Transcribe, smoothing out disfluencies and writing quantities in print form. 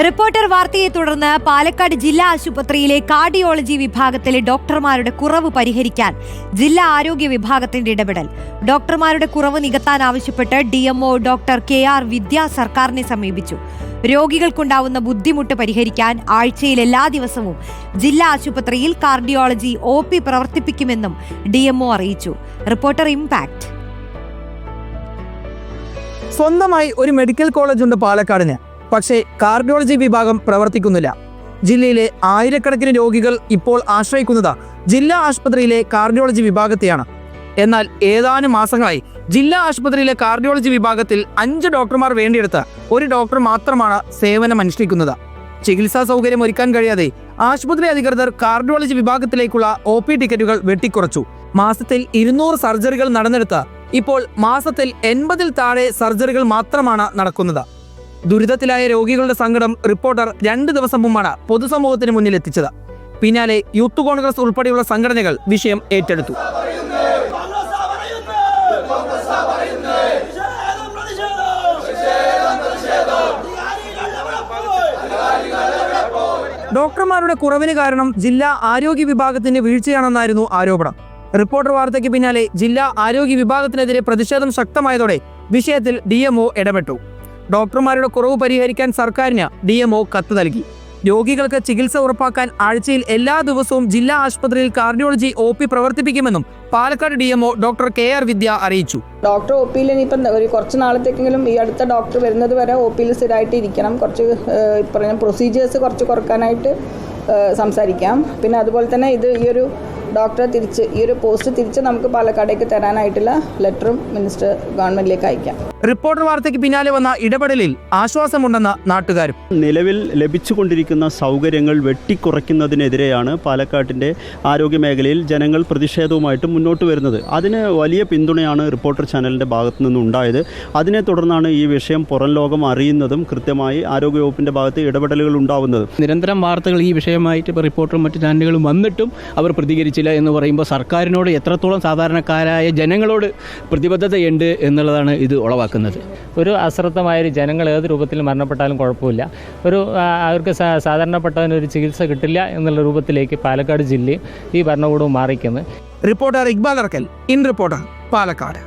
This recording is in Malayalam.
റിപ്പോർട്ടർ വാർത്തയെ തുടർന്ന് പാലക്കാട് ജില്ലാ ആശുപത്രിയിലെ കാർഡിയോളജി വിഭാഗത്തിലെ ഡോക്ടർമാരുടെ കുറവ് പരിഹരിക്കാൻ ജില്ലാ ആരോഗ്യ വിഭാഗത്തിന്റെ ഇടപെടൽ. ഡോക്ടർമാരുടെ കുറവ് നികത്താൻ ആവശ്യപ്പെട്ട് DMO ഡോക്ടർ KR വിദ്യ സർക്കാരിനെ സമീപിച്ചു. രോഗികൾക്കുണ്ടാവുന്ന ബുദ്ധിമുട്ട് പരിഹരിക്കാൻ ആഴ്ചയിൽ എല്ലാ ദിവസവും ജില്ലാ ആശുപത്രിയിൽ കാർഡിയോളജി OP പ്രവർത്തിപ്പിക്കുമെന്നും DMO അറിയിച്ചു. Reporter impact. സ്വന്തമായി ഒരു മെഡിക്കൽ കോളേജ് ഉണ്ട് പാലക്കാടിന്. പക്ഷേ കാർഡിയോളജി വിഭാഗം പ്രവർത്തിക്കുന്നില്ല. ജില്ലയിലെ ആയിരക്കണക്കിന് രോഗികൾ ഇപ്പോൾ ആശ്രയിക്കുന്നത് ജില്ലാ ആശുപത്രിയിലെ കാർഡിയോളജി വിഭാഗത്തെയാണ്. എന്നാൽ ഏതാനും മാസങ്ങളായി ജില്ലാ ആശുപത്രിയിലെ കാർഡിയോളജി വിഭാഗത്തിൽ 5 ഡോക്ടർമാർ വേണ്ടിയെടുത്ത് ഒരു ഡോക്ടർ മാത്രമാണ് സേവനം അനുഷ്ഠിക്കുന്നത്. ചികിത്സാ സൗകര്യം ഒരുക്കാൻ കഴിയാതെ ആശുപത്രി അധികൃതർ കാർഡിയോളജി വിഭാഗത്തിലേക്കുള്ള OP ടിക്കറ്റുകൾ വെട്ടിക്കുറച്ചു. മാസത്തിൽ 200 സർജറികൾ നടന്നെടുത്ത് ഇപ്പോൾ മാസത്തിൽ 80-ൽ താഴെ സർജറികൾ മാത്രമാണ് നടക്കുന്നത്. ദുരിതത്തിലായ രോഗികളുടെ സങ്കടം റിപ്പോർട്ടർ 2 ദിവസം മുമ്പാണ് പൊതുസമൂഹത്തിന് മുന്നിൽ എത്തിച്ചത്. പിന്നാലെ യൂത്ത് കോൺഗ്രസ് ഉൾപ്പെടെയുള്ള സംഘടനകൾ വിഷയം ഏറ്റെടുത്തു. ഡോക്ടർമാരുടെ കുറവിന് കാരണം ജില്ലാ ആരോഗ്യ വിഭാഗത്തിന്റെ വീഴ്ചയാണെന്നായിരുന്നു ആരോപണം. റിപ്പോർട്ടർ വാർത്തയ്ക്ക് പിന്നാലെ ജില്ലാ ആരോഗ്യ വിഭാഗത്തിനെതിരെ പ്രതിഷേധം ശക്തമായതോടെ വിഷയത്തിൽ DMO ഇടപെട്ടു. ഡോക്ടർമാരുടെ കുറവ് പരിഹരിക്കാൻ സർക്കാരിന് DMO കത്ത് നൽകി. രോഗികൾക്ക് ചികിത്സ ഉറപ്പാക്കാൻ ആഴ്ചയിൽ എല്ലാ ദിവസവും ജില്ലാ ആശുപത്രിയിൽ കാർഡിയോളജി OP പ്രവർത്തിപ്പിക്കുമെന്നും Palakkad DMO doctor KR Vidya അറിയിച്ചു. ഡോക്ടർ OPയിൽ ഇനിയിപ്പം കുറച്ച് നാളത്തേക്കെങ്കിലും ഈ അടുത്ത ഡോക്ടർ വരുന്നത് വരെ OPയിൽ സ്ഥിരമായിട്ട് ഇരിക്കണം. കുറച്ച് പറഞ്ഞ പ്രൊസീജിയേഴ്സ് കുറച്ച് കുറക്കാനായിട്ട് സംസാരിക്കാം. പിന്നെ അതുപോലെ തന്നെ ഈ ഒരു ഡോക്ടറെ ഈ ഒരു പോസ്റ്റ് തിരിച്ച് നമുക്ക് പാലക്കാടേക്ക് തരാനായിട്ടുള്ള ലെറ്ററും മിനിസ്റ്റർ ഗവൺമെന്റിലേക്ക് അയക്കാം. റിപ്പോർട്ടർ വാർത്തയ്ക്ക് പിന്നാലെ വന്ന ഇടപെടലിൽ ആശ്വാസമുണ്ടെന്ന് നാട്ടുകാരും. നിലവിൽ ലഭിച്ചുകൊണ്ടിരിക്കുന്ന സൗകര്യങ്ങൾ വെട്ടിക്കുറയ്ക്കുന്നതിനെതിരെയാണ് പാലക്കാട്ടിൻ്റെ ആരോഗ്യ മേഖലയിൽ ജനങ്ങൾ പ്രതിഷേധവുമായിട്ട് മുന്നോട്ട് വരുന്നത്. അതിന് വലിയ പിന്തുണയാണ് റിപ്പോർട്ടർ ചാനലിൻ്റെ ഭാഗത്തു നിന്നുണ്ടായത്. അതിനെ തുടർന്നാണ് ഈ വിഷയം പുറം ലോകം അറിയുന്നതും കൃത്യമായി ആരോഗ്യവകുപ്പിൻ്റെ ഭാഗത്ത് ഇടപെടലുകൾ ഉണ്ടാവുന്നതും. നിരന്തരം വാർത്തകൾ ഈ വിഷയമായിട്ട് ഇപ്പോൾ റിപ്പോർട്ടറും മറ്റു ചാനലുകളും വന്നിട്ടും അവർ പ്രതികരിച്ചില്ല എന്ന് പറയുമ്പോൾ സർക്കാരിനോട് എത്രത്തോളം സാധാരണക്കാരായ ജനങ്ങളോട് പ്രതിബദ്ധതയുണ്ട് എന്നുള്ളതാണ് ഇത് ഉളവാക്കുന്നത്. ഒരു അശ്രദ്ധമായൊരു ജനങ്ങൾ ഏത് രൂപത്തിൽ മരണപ്പെട്ടാലും കുഴപ്പമില്ല, അവർക്ക് സാധാരണപ്പെട്ടവനൊരു ചികിത്സ കിട്ടില്ല എന്നുള്ള രൂപത്തിലേക്ക് പാലക്കാട് ജില്ലയും ഈ ഭരണകൂടവും മാറിക്കുന്നത്. Reporter Iqbal Arakkal, in reporter, Palakkad.